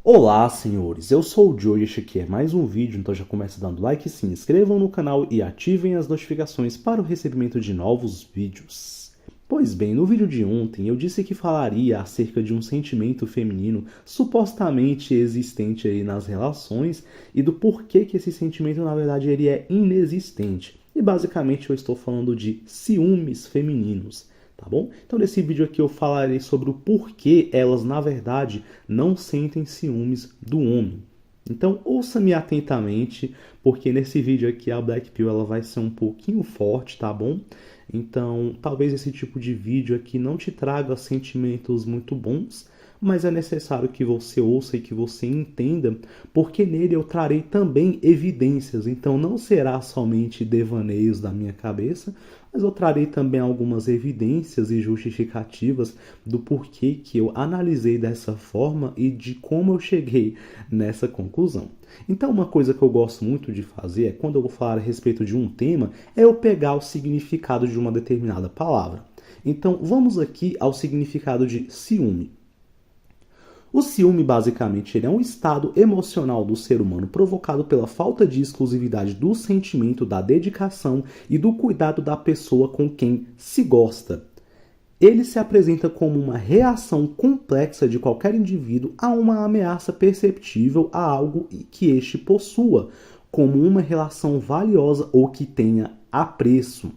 Olá, senhores, eu sou o Joe e este aqui é mais um vídeo, então já começa dando like, se inscrevam no canal e ativem as notificações para o recebimento de novos vídeos. Pois bem, no vídeo de ontem eu disse que falaria acerca de um sentimento feminino supostamente existente aí nas relações e do porquê que esse sentimento na verdade ele é inexistente. E basicamente eu estou falando de ciúmes femininos. Tá bom? Então nesse vídeo aqui eu falarei sobre o porquê elas na verdade não sentem ciúmes do homem. Então ouça-me atentamente, porque nesse vídeo aqui a Black Pill ela vai ser um pouquinho forte, tá bom? Então talvez esse tipo de vídeo aqui não te traga sentimentos muito bons, mas é necessário que você ouça e que você entenda, porque nele eu trarei também evidências, então não será somente devaneios da minha cabeça, mas eu trarei também algumas evidências e justificativas do porquê que eu analisei dessa forma e de como eu cheguei nessa conclusão. Então uma coisa que eu gosto muito de fazer é, quando eu vou falar a respeito de um tema, é eu pegar o significado de uma determinada palavra. Então vamos aqui ao significado de ciúme. O ciúme, basicamente, ele é um estado emocional do ser humano provocado pela falta de exclusividade do sentimento, da dedicação e do cuidado da pessoa com quem se gosta. Ele se apresenta como uma reação complexa de qualquer indivíduo a uma ameaça perceptível a algo que este possua, como uma relação valiosa ou que tenha apreço.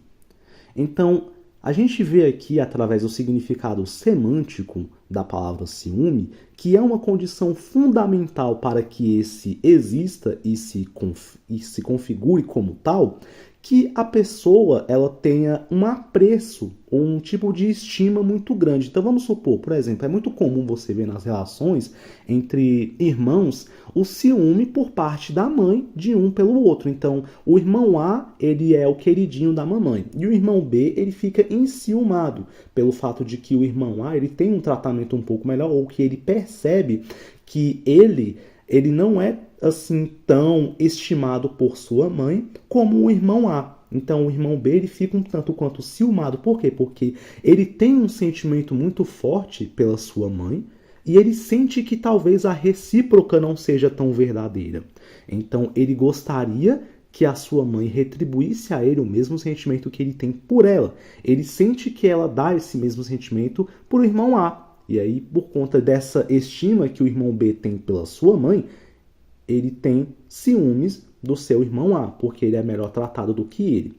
Então, a gente vê aqui, através do significado semântico da palavra ciúme, que é uma condição fundamental para que esse exista e se configure como tal, que a pessoa ela tenha um apreço ou um tipo de estima muito grande. Então vamos supor, por exemplo, é muito comum você ver nas relações entre irmãos o ciúme por parte da mãe de um pelo outro. Então o irmão A ele é o queridinho da mamãe e o irmão B ele fica enciumado pelo fato de que o irmão A ele tem um tratamento um pouco melhor ou que ele percebe que ele não é assim tão estimado por sua mãe como o irmão A. Então o irmão B ele fica um tanto quanto ciumado. Por quê? Porque ele tem um sentimento muito forte pela sua mãe e ele sente que talvez a recíproca não seja tão verdadeira. Então ele gostaria que a sua mãe retribuísse a ele o mesmo sentimento que ele tem por ela. Ele sente que ela dá esse mesmo sentimento por o irmão A. E aí, por conta dessa estima que o irmão B tem pela sua mãe, ele tem ciúmes do seu irmão A, porque ele é melhor tratado do que ele.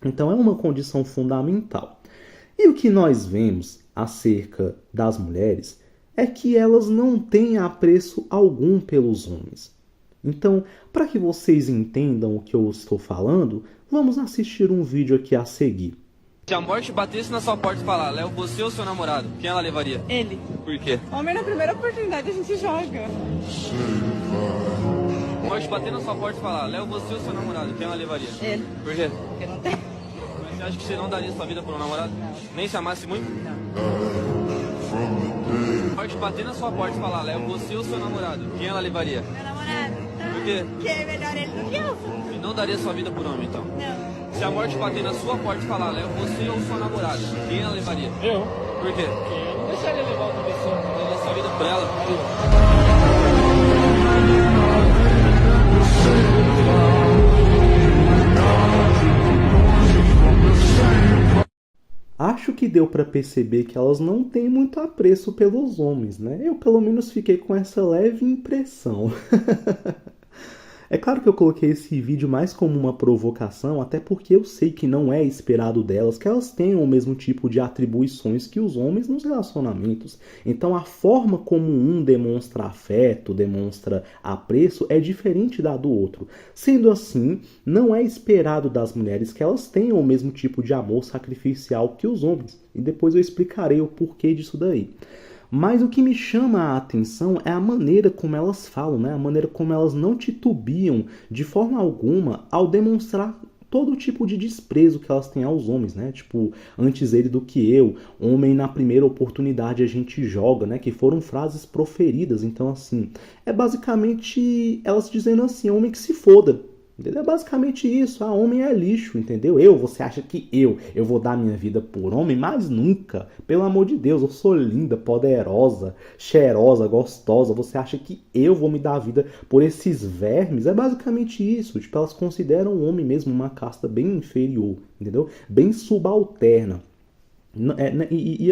Então é uma condição fundamental. E o que nós vemos acerca das mulheres é que elas não têm apreço algum pelos homens. Então, para que vocês entendam o que eu estou falando, vamos assistir um vídeo aqui a seguir. Se a morte batesse na sua porta e falar, Léo, você ou seu namorado, quem ela levaria? Ele. Por quê? Homem, na primeira oportunidade a gente joga. A morte bater na sua porta e falar, Léo, você ou seu namorado, quem ela levaria? Ele. Por quê? Porque não tem. Mas você acha que você não daria sua vida por um namorado? Não. Nem se amasse muito? Não. A morte bater na sua porta e falar, Léo, você ou seu namorado, quem ela levaria? Meu namorado. Por quê? Que é melhor ele do que eu. E não daria sua vida por homem, então? Não. Se a morte bater na sua porta e falar, Léo, você ou sua namorada, quem ela levaria? Eu? Por quê? Eu não deixaria levar outra pessoa. Daria sua vida por ela? Acho que deu para perceber que elas não têm muito apreço pelos homens, né? Eu pelo menos fiquei com essa leve impressão. É claro que eu coloquei esse vídeo mais como uma provocação, até porque eu sei que não é esperado delas que elas tenham o mesmo tipo de atribuições que os homens nos relacionamentos. Então a forma como um demonstra afeto, demonstra apreço, é diferente da do outro. Sendo assim, não é esperado das mulheres que elas tenham o mesmo tipo de amor sacrificial que os homens. E depois eu explicarei o porquê disso daí. Mas o que me chama a atenção é a maneira como elas falam, né? A maneira como elas não titubeam de forma alguma ao demonstrar todo tipo de desprezo que elas têm aos homens, né? Tipo, antes ele do que eu, homem na primeira oportunidade a gente joga, né? Que foram frases proferidas. Então, assim, é basicamente elas dizendo assim, homem que se foda. Entendeu? É basicamente isso. Homem é lixo, entendeu? Você acha que eu vou dar minha vida por homem? Mas nunca. Pelo amor de Deus, eu sou linda, poderosa, cheirosa, gostosa. Você acha que eu vou me dar a vida por esses vermes? É basicamente isso. Tipo, elas consideram o homem mesmo uma casta bem inferior, entendeu? Bem subalterna.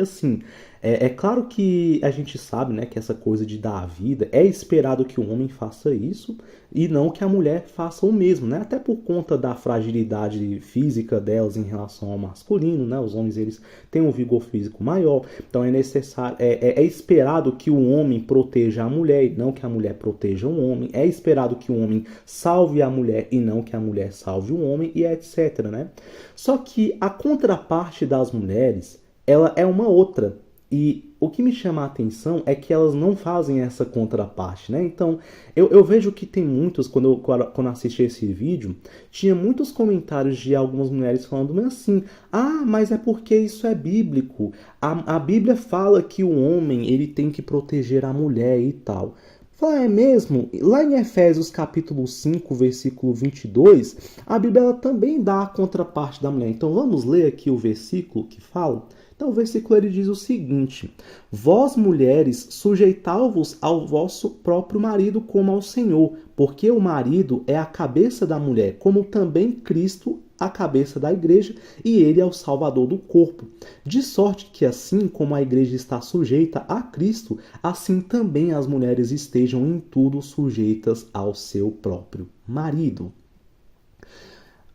Assim, é claro que a gente sabe, né, que essa coisa de dar a vida, é esperado que o homem faça isso e não que a mulher faça o mesmo, né? Até por conta da fragilidade física delas em relação ao masculino, né? Os homens, eles têm um vigor físico maior, então é necessário, é esperado que o homem proteja a mulher e não que a mulher proteja o homem. É esperado que o homem salve a mulher e não que a mulher salve o homem, e etc, né? Só que a contraparte das mulheres, ela é uma outra. E o que me chama a atenção é que elas não fazem essa contraparte, né? Então, eu vejo que tem muitos, quando assisti esse vídeo, tinha muitos comentários de algumas mulheres falando assim, mas é porque isso é bíblico. A Bíblia fala que o homem, ele tem que proteger a mulher e tal. É mesmo? Lá em Efésios capítulo 5, versículo 22, a Bíblia ela também dá a contraparte da mulher. Então vamos ler aqui o versículo que fala. Então o versículo ele diz o seguinte: vós mulheres, sujeitai-vos ao vosso próprio marido como ao Senhor, porque o marido é a cabeça da mulher, como também Cristo a cabeça da igreja, e ele é o salvador do corpo. De sorte que assim como a igreja está sujeita a Cristo, assim também as mulheres estejam em tudo sujeitas ao seu próprio marido.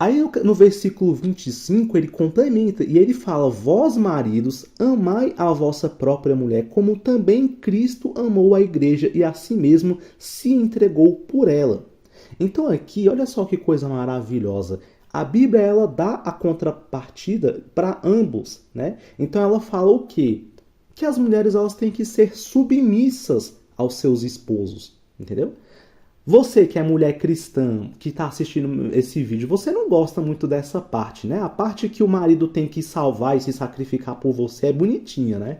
Aí no versículo 25 ele complementa e ele fala: vós maridos, amai a vossa própria mulher, como também Cristo amou a igreja e a si mesmo se entregou por ela. Então aqui, olha só que coisa maravilhosa. A Bíblia ela dá a contrapartida para ambos, né? Então ela fala o quê? Que as mulheres elas têm que ser submissas aos seus esposos, entendeu? Você que é mulher cristã, que está assistindo esse vídeo, você não gosta muito dessa parte, né? A parte que o marido tem que salvar e se sacrificar por você é bonitinha, né?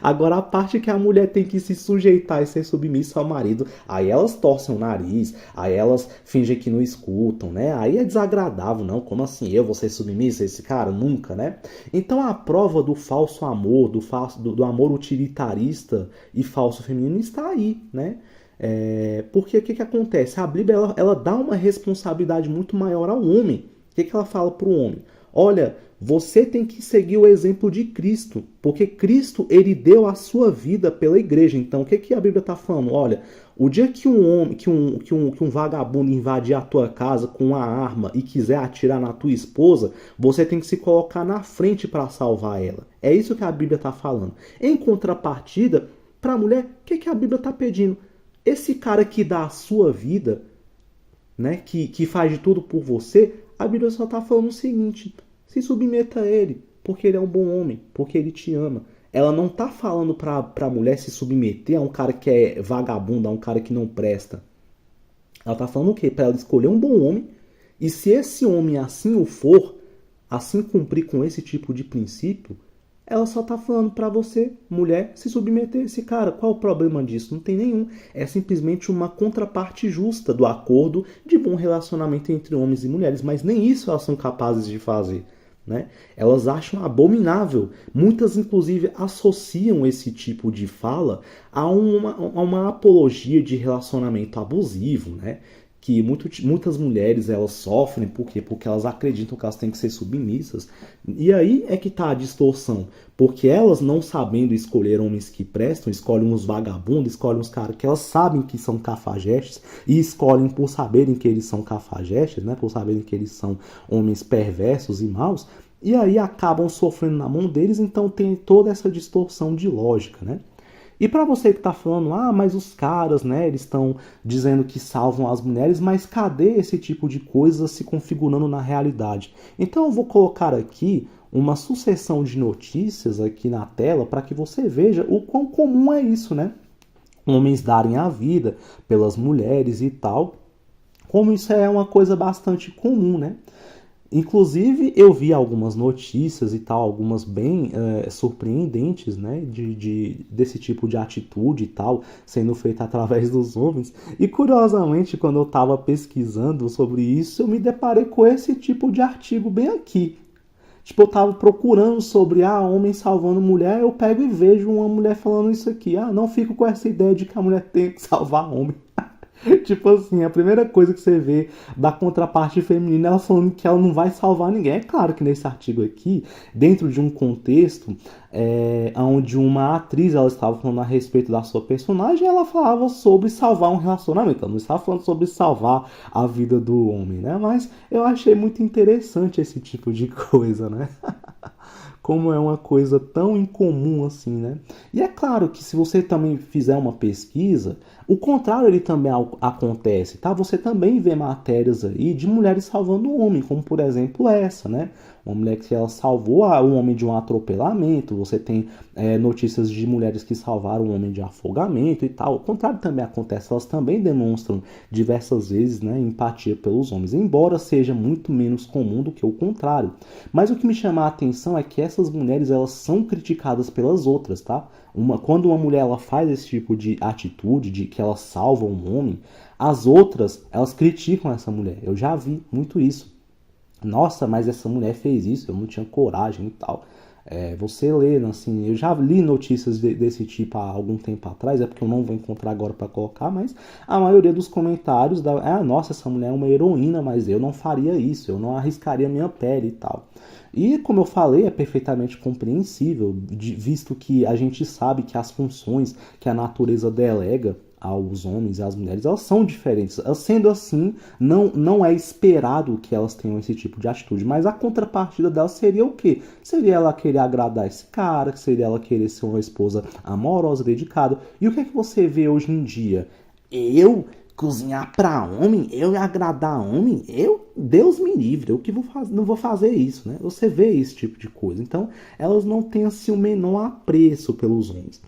Agora a parte que a mulher tem que se sujeitar e ser submissa ao marido, aí elas torcem o nariz, aí elas fingem que não escutam, né? Aí é desagradável, não? Como assim eu vou ser submissa a esse cara? Nunca, né? Então a prova do falso amor, do amor utilitarista e falso feminino está aí, né? Porque o que acontece? A Bíblia ela dá uma responsabilidade muito maior ao homem. O que ela fala para o homem? Olha, você tem que seguir o exemplo de Cristo, porque Cristo ele deu a sua vida pela igreja. Então, o que a Bíblia está falando? Olha, o dia que um vagabundo invadir a tua casa com uma arma e quiser atirar na tua esposa, você tem que se colocar na frente para salvar ela. É isso que a Bíblia está falando. Em contrapartida, para a mulher, o que a Bíblia está pedindo? Esse cara que dá a sua vida, né, que faz de tudo por você, a Bíblia só está falando o seguinte: se submeta a ele, porque ele é um bom homem, porque ele te ama. Ela não está falando para a mulher se submeter a um cara que é vagabundo, a um cara que não presta. Ela está falando o quê? Para ela escolher um bom homem, e se esse homem assim o for, assim cumprir com esse tipo de princípio, ela só tá falando para você, mulher, se submeter a esse cara. Qual o problema disso? Não tem nenhum. É simplesmente uma contraparte justa do acordo de bom relacionamento entre homens e mulheres. Mas nem isso elas são capazes de fazer, né? Elas acham abominável. Muitas, inclusive, associam esse tipo de fala a uma apologia de relacionamento abusivo, né? Que muitas mulheres elas sofrem, por quê? Porque elas acreditam que elas têm que ser submissas. E aí é que está a distorção. Porque elas, não sabendo escolher homens que prestam, escolhem uns vagabundos, escolhem uns caras que elas sabem que são cafajestes, e escolhem por saberem que eles são cafajestes, né? Por saberem que eles são homens perversos e maus, e aí acabam sofrendo na mão deles. Então tem toda essa distorção de lógica, né? E para você que está falando, mas os caras, né, eles estão dizendo que salvam as mulheres, mas cadê esse tipo de coisa se configurando na realidade? Então eu vou colocar aqui uma sucessão de notícias aqui na tela para que você veja o quão comum é isso, né? Homens darem a vida pelas mulheres e tal, como isso é uma coisa bastante comum, né? Inclusive, eu vi algumas notícias e tal, algumas bem surpreendentes, né, desse tipo de atitude e tal, sendo feita através dos homens. E curiosamente, quando eu estava pesquisando sobre isso, eu me deparei com esse tipo de artigo bem aqui. Tipo, eu tava procurando sobre, homem salvando mulher, eu pego e vejo uma mulher falando isso aqui. Não fico com essa ideia de que a mulher tem que salvar homem. Tipo assim, a primeira coisa que você vê da contraparte feminina, ela falando que ela não vai salvar ninguém. É claro que nesse artigo aqui, dentro de um contexto onde uma atriz ela estava falando a respeito da sua personagem, ela falava sobre salvar um relacionamento. Ela não estava falando sobre salvar a vida do homem, né? Mas eu achei muito interessante esse tipo de coisa, né? Como é uma coisa tão incomum assim, né? E é claro que se você também fizer uma pesquisa, o contrário ele também acontece, tá? Você também vê matérias aí de mulheres salvando o homem, como por exemplo essa, né? Uma mulher que ela salvou um homem de um atropelamento, você tem notícias de mulheres que salvaram um homem de afogamento e tal. O contrário também acontece, elas também demonstram diversas vezes, né, empatia pelos homens, embora seja muito menos comum do que o contrário. Mas o que me chama a atenção é que essas mulheres elas são criticadas pelas outras, tá? Quando uma mulher ela faz esse tipo de atitude, de que ela salva um homem, as outras elas criticam essa mulher. Eu já vi muito isso. Nossa, mas essa mulher fez isso, eu não tinha coragem e tal. Você lê, assim, eu já li notícias desse tipo há algum tempo atrás, é porque eu não vou encontrar agora para colocar, mas a maioria dos comentários nossa, essa mulher é uma heroína, mas eu não faria isso, eu não arriscaria minha pele e tal. E como eu falei, é perfeitamente compreensível, visto que a gente sabe que as funções que a natureza delega aos homens e às mulheres, elas são diferentes. Sendo assim, não é esperado que elas tenham esse tipo de atitude. Mas a contrapartida delas seria o quê? Seria ela querer agradar esse cara, seria ela querer ser uma esposa amorosa, dedicada. E o que é que você vê hoje em dia? Eu cozinhar para homem? Eu agradar homem? Deus me livre, eu que não vou fazer isso, né? Você vê esse tipo de coisa. Então, elas não têm assim o menor apreço pelos homens.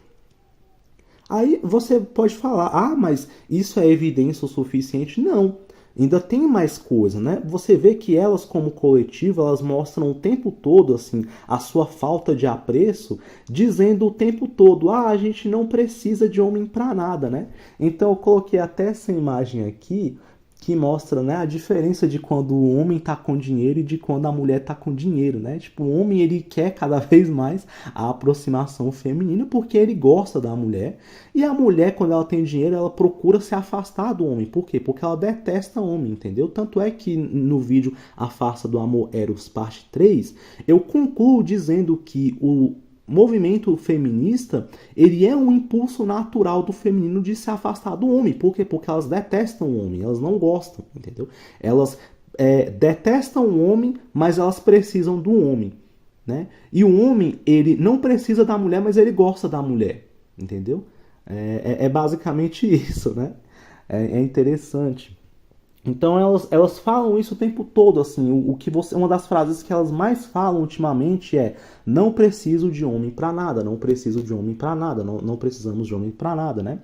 Aí você pode falar, mas isso é evidência o suficiente? Não, ainda tem mais coisa, né? Você vê que elas como coletivo, elas mostram o tempo todo, assim, a sua falta de apreço, dizendo o tempo todo, a gente não precisa de homem pra nada, né? Então eu coloquei até essa imagem aqui, que mostra, né, a diferença de quando o homem tá com dinheiro e de quando a mulher tá com dinheiro, né? Tipo, o homem, ele quer cada vez mais a aproximação feminina porque ele gosta da mulher. E a mulher, quando ela tem dinheiro, ela procura se afastar do homem. Por quê? Porque ela detesta o homem, entendeu? Tanto é que no vídeo A Farsa do Amor Eros, parte 3, eu concluo dizendo que o movimento feminista, ele é um impulso natural do feminino de se afastar do homem. Por quê? Porque elas detestam o homem, elas não gostam, entendeu? Elas detestam o homem, mas elas precisam do homem, né? E o homem, ele não precisa da mulher, mas ele gosta da mulher, entendeu? É basicamente isso, né? É interessante. Então elas falam isso o tempo todo, assim, uma das frases que elas mais falam ultimamente é: não preciso de homem pra nada, não preciso de homem pra nada, não precisamos de homem pra nada, né?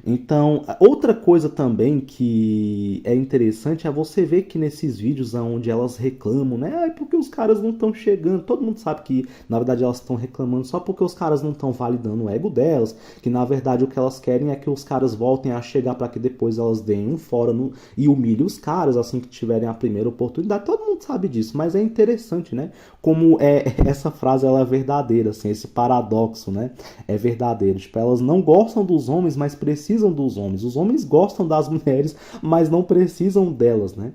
Então, outra coisa também que é interessante é você ver que nesses vídeos onde elas reclamam, né? Porque os caras não estão chegando. Todo mundo sabe que, na verdade, elas estão reclamando só porque os caras não estão validando o ego delas. Que, na verdade, o que elas querem é que os caras voltem a chegar para que depois elas deem um fora e humilhem os caras assim que tiverem a primeira oportunidade. Todo mundo sabe disso, mas é interessante, né? Como essa frase ela é verdadeira, assim, esse paradoxo, né? É verdadeiro. Tipo, elas não gostam dos homens, mas precisam dos homens. Os homens gostam das mulheres, mas não precisam delas, né?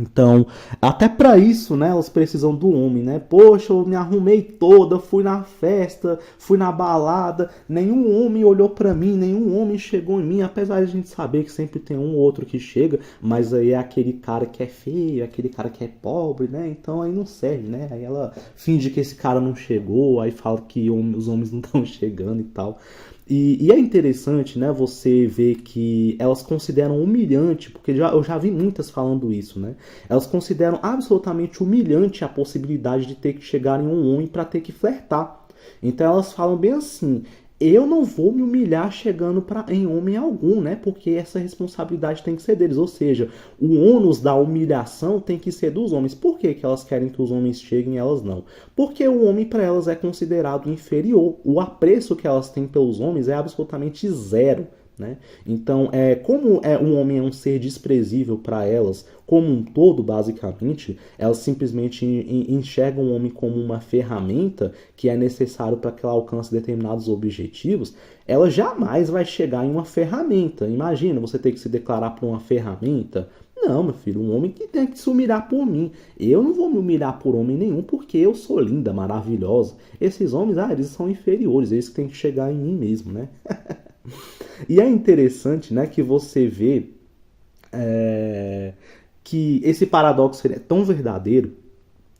Então, até para isso, né, elas precisam do homem, né? Poxa, eu me arrumei toda, fui na festa, fui na balada, nenhum homem olhou para mim, nenhum homem chegou em mim, apesar de a gente saber que sempre tem um ou outro que chega, mas aí é aquele cara que é feio, aquele cara que é pobre, né? Então aí não serve, né? Aí ela finge que esse cara não chegou, aí fala que os homens não estão chegando e tal. E é interessante, né, você ver que elas consideram humilhante, porque eu já vi muitas falando isso, né? Elas consideram absolutamente humilhante a possibilidade de ter que chegar em um homem para ter que flertar. Então elas falam bem assim: eu não vou me humilhar chegando em homem algum, né? Porque essa responsabilidade tem que ser deles. Ou seja, o ônus da humilhação tem que ser dos homens. Por que que elas querem que os homens cheguem e elas não? Porque o homem para elas é considerado inferior. O apreço que elas têm pelos homens é absolutamente zero. Né? Então, como um homem é um ser desprezível para elas, como um todo, basicamente, elas simplesmente enxergam o homem como uma ferramenta que é necessário para que ela alcance determinados objetivos. Ela jamais vai chegar em uma ferramenta. Imagina você ter que se declarar por uma ferramenta. Não, meu filho, um homem que tem que se humilhar por mim. Eu não vou me humilhar por homem nenhum porque eu sou linda, maravilhosa. Esses homens, eles são inferiores, eles que têm que chegar em mim mesmo, né? E é interessante, né, que você vê que esse paradoxo é tão verdadeiro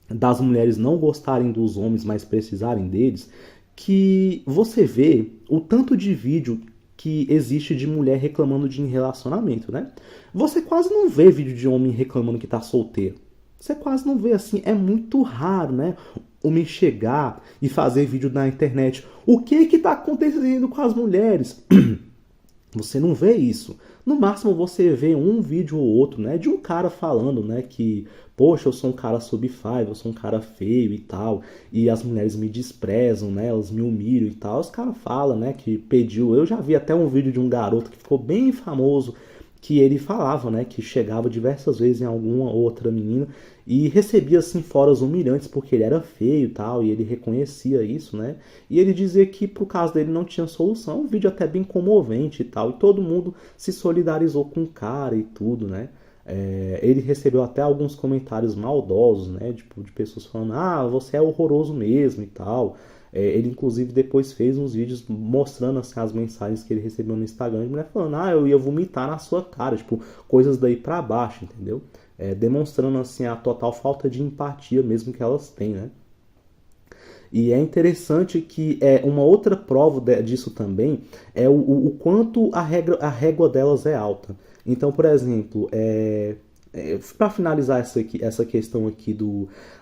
das mulheres não gostarem dos homens, mas precisarem deles, que você vê o tanto de vídeo que existe de mulher reclamando de relacionamento, né? Você quase não vê vídeo de homem reclamando que tá solteiro. Você quase não vê assim, é muito raro, né? Homem chegar e fazer vídeo na internet. O que tá acontecendo com as mulheres? Você não vê isso. No máximo você vê um vídeo ou outro, né, de um cara falando, né, que, poxa, eu sou um cara sub-5, eu sou um cara feio e tal, e as mulheres me desprezam, né, elas me humilham e tal. Os caras falam, né, que pediu. Eu já vi até um vídeo de um garoto que ficou bem famoso, que ele falava, né, que chegava diversas vezes em alguma outra menina e recebia assim foras humilhantes porque ele era feio e tal, e ele reconhecia isso, né? E ele dizia que pro caso dele não tinha solução, um vídeo até bem comovente e tal, e todo mundo se solidarizou com o cara e tudo, né? Ele recebeu até alguns comentários maldosos, né? Tipo, de pessoas falando, você é horroroso mesmo e tal. Ele inclusive depois fez uns vídeos mostrando assim, as mensagens que ele recebeu no Instagram, de mulher falando, eu ia vomitar na sua cara, tipo, coisas daí pra baixo, entendeu? Demonstrando assim a total falta de empatia mesmo que elas têm, né? E é interessante que uma outra prova disso também é o quanto a régua delas é alta. Então, por exemplo, para finalizar essa questão aqui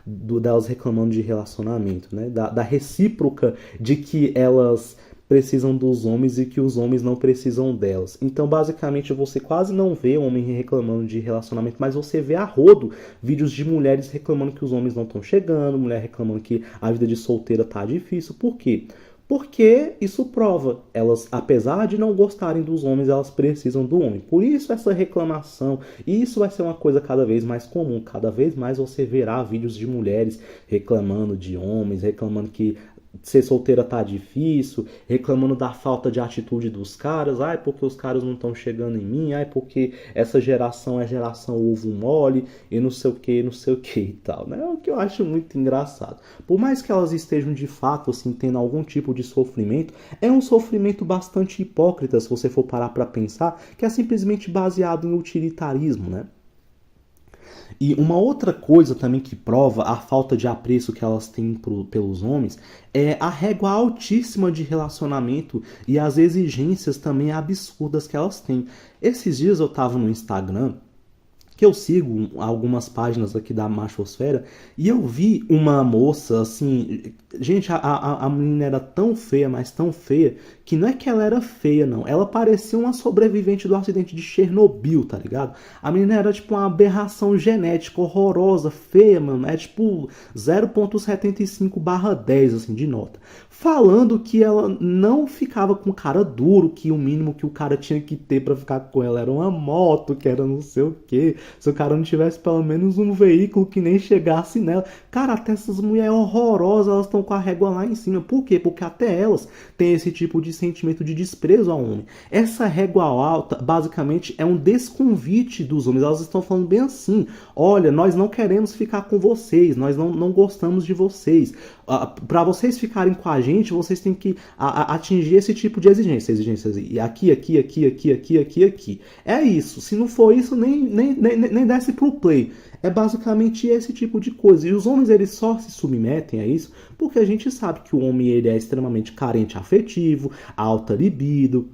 delas reclamando de relacionamento, né? Da recíproca de que elas precisam dos homens e que os homens não precisam delas. Então, basicamente, você quase não vê homem reclamando de relacionamento, mas você vê a rodo vídeos de mulheres reclamando que os homens não estão chegando, mulher reclamando que a vida de solteira tá difícil. Por quê? Porque isso prova, elas, apesar de não gostarem dos homens, elas precisam do homem. Por isso essa reclamação, e isso vai ser uma coisa cada vez mais comum. Cada vez mais você verá vídeos de mulheres reclamando de homens, reclamando que ser solteira tá difícil, reclamando da falta de atitude dos caras, porque os caras não estão chegando em mim, porque essa geração é geração ovo mole, e não sei o que e tal, né? O que eu acho muito engraçado. Por mais que elas estejam de fato, assim, tendo algum tipo de sofrimento, é um sofrimento bastante hipócrita, se você for parar pra pensar, que é simplesmente baseado em utilitarismo, né? E uma outra coisa também que prova a falta de apreço que elas têm pelos homens é a régua altíssima de relacionamento e as exigências também absurdas que elas têm. Esses dias eu tava no Instagram, que eu sigo algumas páginas aqui da machosfera, e eu vi uma moça, assim... Gente, a menina era tão feia, mas tão feia, que não é que ela era feia, não. Ela parecia uma sobrevivente do acidente de Chernobyl, tá ligado? A menina era, tipo, uma aberração genética horrorosa, feia, mano. É, tipo, 0,75/10, assim, de nota. Falando que ela não ficava com cara duro, que o mínimo que o cara tinha que ter pra ficar com ela era uma moto, que era não sei o quê. Se o cara não tivesse pelo menos um veículo que nem chegasse nela. Cara, até essas mulheres horrorosas, elas estão com a régua lá em cima. Por quê? Porque até elas têm esse tipo de sentimento de desprezo ao homem. Essa régua alta, basicamente, é um desconvite dos homens. Elas estão falando bem assim, olha, nós não queremos ficar com vocês, nós não gostamos de vocês. Para vocês ficarem com a gente, vocês têm que atingir esse tipo de exigência. Exigências aqui. É isso. Se não for isso, nem desce pro play. É basicamente esse tipo de coisa. E os homens, eles só se submetem a isso porque a gente sabe que o homem, ele é extremamente carente afetivo, alta libido.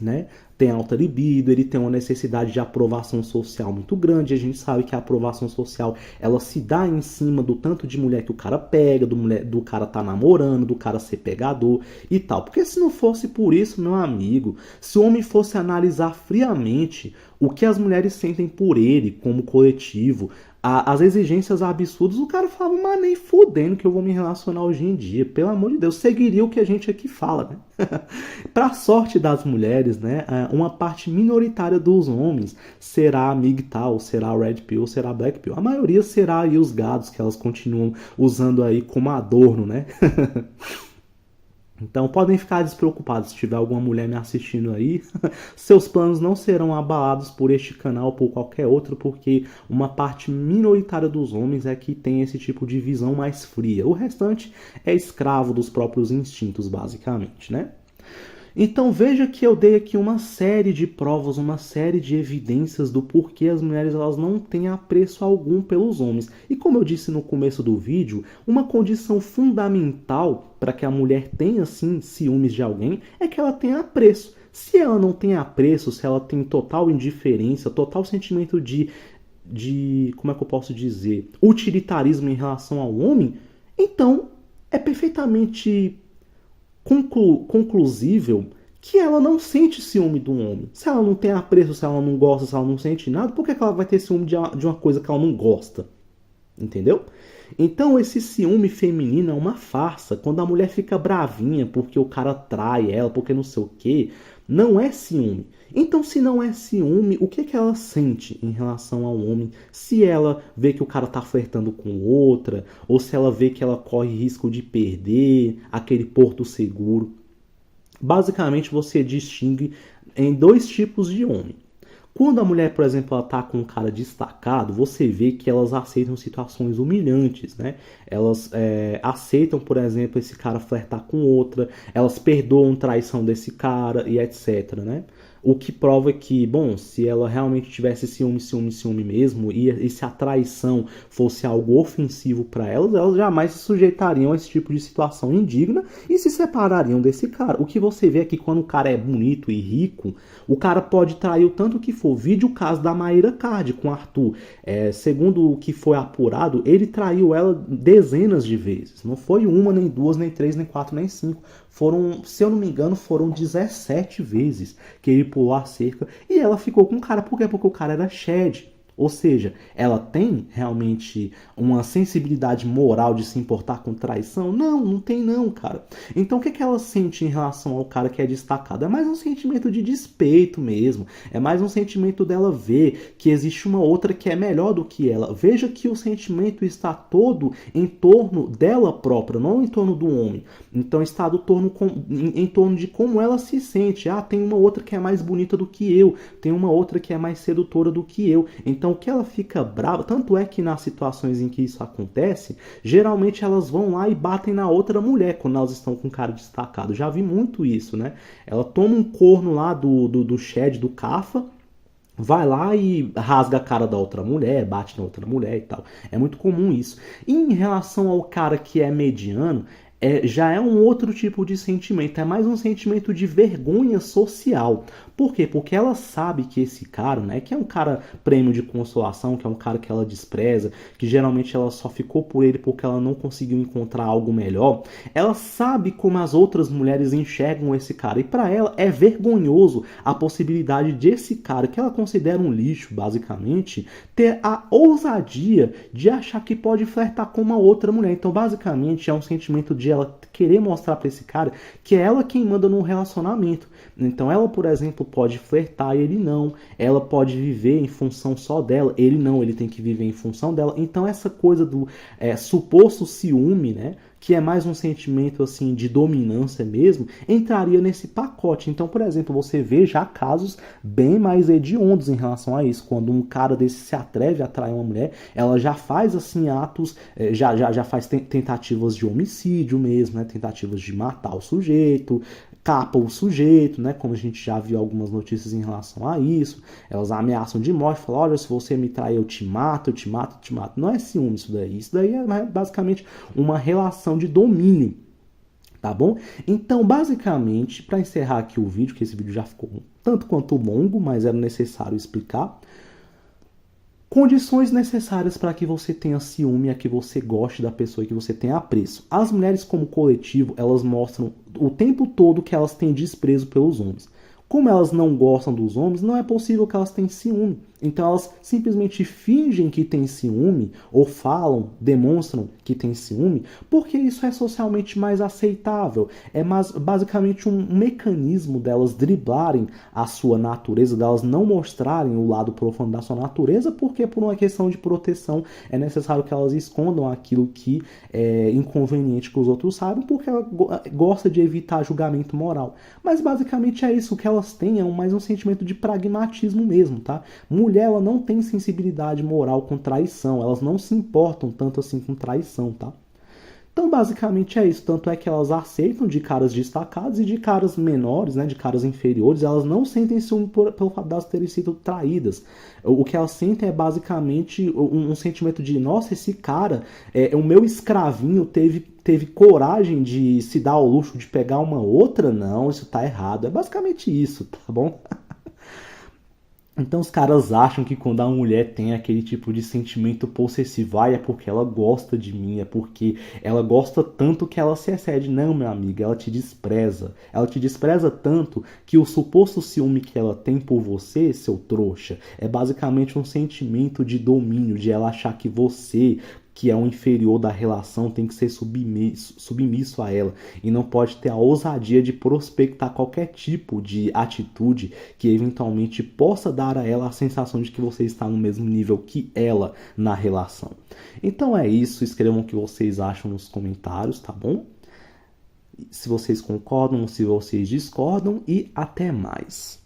né? Tem alta libido, ele tem uma necessidade de aprovação social muito grande. A gente sabe que a aprovação social, ela se dá em cima do tanto de mulher que o cara pega, do cara tá namorando, do cara ser pegador e tal. Porque se não fosse por isso, meu amigo, se o homem fosse analisar friamente o que as mulheres sentem por ele como coletivo, as exigências absurdas, o cara falava, mas nem fudendo que eu vou me relacionar hoje em dia. Pelo amor de Deus, seguiria o que a gente aqui fala, né? Para sorte das mulheres, né, uma parte minoritária dos homens será a MGTOW, será a Red Pill, será a Black Pill. A maioria será aí os gados que elas continuam usando aí como adorno, né? Então podem ficar despreocupados se tiver alguma mulher me assistindo aí. Seus planos não serão abalados por este canal ou por qualquer outro, porque uma parte minoritária dos homens é que tem esse tipo de visão mais fria. O restante é escravo dos próprios instintos, basicamente, né? Então veja que eu dei aqui uma série de provas, uma série de evidências do porquê as mulheres elas não têm apreço algum pelos homens. E como eu disse no começo do vídeo, uma condição fundamental para que a mulher tenha assim ciúmes de alguém é que ela tenha apreço. Se ela não tem apreço, se ela tem total indiferença, total sentimento de como é que eu posso dizer, utilitarismo em relação ao homem, então é perfeitamente conclusível que ela não sente ciúme do homem. Se ela não tem apreço, se ela não gosta, se ela não sente nada, por que ela vai ter ciúme de uma coisa que ela não gosta? Entendeu? Então esse ciúme feminino é uma farsa. Quando a mulher fica bravinha porque o cara trai ela, porque não sei o que, não é ciúme. Então se não é ciúme, o que ela sente em relação ao homem? Se ela vê que o cara tá flertando com outra, ou se ela vê que ela corre risco de perder aquele porto seguro. Basicamente você distingue em dois tipos de homem. Quando a mulher, por exemplo, ela tá com um cara destacado, você vê que elas aceitam situações humilhantes, né? Elas aceitam, por exemplo, esse cara flertar com outra, elas perdoam traição desse cara e etc, né? O que prova que, bom, se ela realmente tivesse ciúme mesmo, e se a traição fosse algo ofensivo para elas jamais se sujeitariam a esse tipo de situação indigna e se separariam desse cara. O que você vê é que quando o cara é bonito e rico, o cara pode trair o tanto que for. Vide o caso da Mayra Card com Arthur. Segundo o que foi apurado, ele traiu ela dezenas de vezes. Não foi uma, nem duas, nem três, nem quatro, nem cinco. Foram, se eu não me engano, foram 17 vezes que ele pulou a cerca e ela ficou com o cara. Por quê? Porque o cara era Shed. Ou seja, ela tem realmente uma sensibilidade moral de se importar com traição? Não tem não, cara. Então o que ela sente em relação ao cara que é destacado? É mais um sentimento de despeito mesmo. É mais um sentimento dela ver que existe uma outra que é melhor do que ela. Veja que o sentimento está todo em torno dela própria, não em torno do homem. Então está em torno de como ela se sente. Ah, tem uma outra que é mais bonita do que eu. Tem uma outra que é mais sedutora do que eu. Então o que ela fica brava, tanto é que nas situações em que isso acontece, geralmente elas vão lá e batem na outra mulher quando elas estão com cara destacado. Já vi muito isso, né? Ela toma um corno lá do Shed, do Cafa, vai lá e rasga a cara da outra mulher, bate na outra mulher e tal. É muito comum isso. E em relação ao cara que é mediano, já é um outro tipo de sentimento, é mais um sentimento de vergonha social. Por quê? Porque ela sabe que esse cara, né, que é um cara prêmio de consolação, que é um cara que ela despreza, que geralmente ela só ficou por ele porque ela não conseguiu encontrar algo melhor, ela sabe como as outras mulheres enxergam esse cara, e para ela é vergonhoso a possibilidade de esse cara, que ela considera um lixo, basicamente, ter a ousadia de achar que pode flertar com uma outra mulher. Então, basicamente, é um sentimento de ela querer mostrar para esse cara que é ela quem manda num relacionamento. Então ela, por exemplo, pode flertar e ele não. Ela pode viver em função só dela, ele não, ele tem que viver em função dela. Então essa coisa do suposto ciúme, né, que é mais um sentimento assim de dominância mesmo, entraria nesse pacote. Então, por exemplo, você vê já casos bem mais hediondos em relação a isso. Quando um cara desse se atreve a atrair uma mulher, ela já faz assim atos, já faz tentativas de homicídio mesmo, né? Tentativas de matar o sujeito, capa o sujeito, né? Como a gente já viu algumas notícias em relação a isso. Elas ameaçam de morte, falam, olha, se você me trair, eu te mato, eu te mato, eu te mato. Não é ciúme isso daí. Isso daí é basicamente uma relação de domínio. Tá bom? Então, basicamente, para encerrar aqui o vídeo, que esse vídeo já ficou tanto quanto longo, mas era necessário explicar, condições necessárias para que você tenha ciúme, a que você goste da pessoa e que você tenha apreço. As mulheres, como coletivo, elas mostram o tempo todo que elas têm desprezo pelos homens. Como elas não gostam dos homens, não é possível que elas tenham ciúme. Então elas simplesmente fingem que têm ciúme, ou falam, demonstram que têm ciúme, porque isso é socialmente mais aceitável. É basicamente um mecanismo delas driblarem a sua natureza, delas não mostrarem o lado profundo da sua natureza, porque por uma questão de proteção é necessário que elas escondam aquilo que é inconveniente que os outros saibam, porque ela gosta de evitar julgamento moral. Mas basicamente é isso, o que elas têm é mais um sentimento de pragmatismo mesmo, tá? Mulher, ela não tem sensibilidade moral com traição, elas não se importam tanto assim com traição, tá? Então, basicamente é isso, tanto é que elas aceitam de caras destacados e de caras menores, né, de caras inferiores, elas não sentem ciúme pelo fato de elas terem sido traídas. O que elas sentem é basicamente um sentimento de, nossa, esse cara, o meu escravinho teve coragem de se dar ao luxo de pegar uma outra? Não, isso tá errado. É basicamente isso, tá bom? Então os caras acham que quando a mulher tem aquele tipo de sentimento possessivo, é porque ela gosta de mim, é porque ela gosta tanto que ela se excede. Não, meu amigo, ela te despreza. Ela te despreza tanto que o suposto ciúme que ela tem por você, seu trouxa, é basicamente um sentimento de domínio, de ela achar que você, que é um inferior da relação, tem que ser submisso a ela e não pode ter a ousadia de prospectar qualquer tipo de atitude que eventualmente possa dar a ela a sensação de que você está no mesmo nível que ela na relação. Então é isso, escrevam o que vocês acham nos comentários, tá bom? Se vocês concordam, se vocês discordam, e até mais.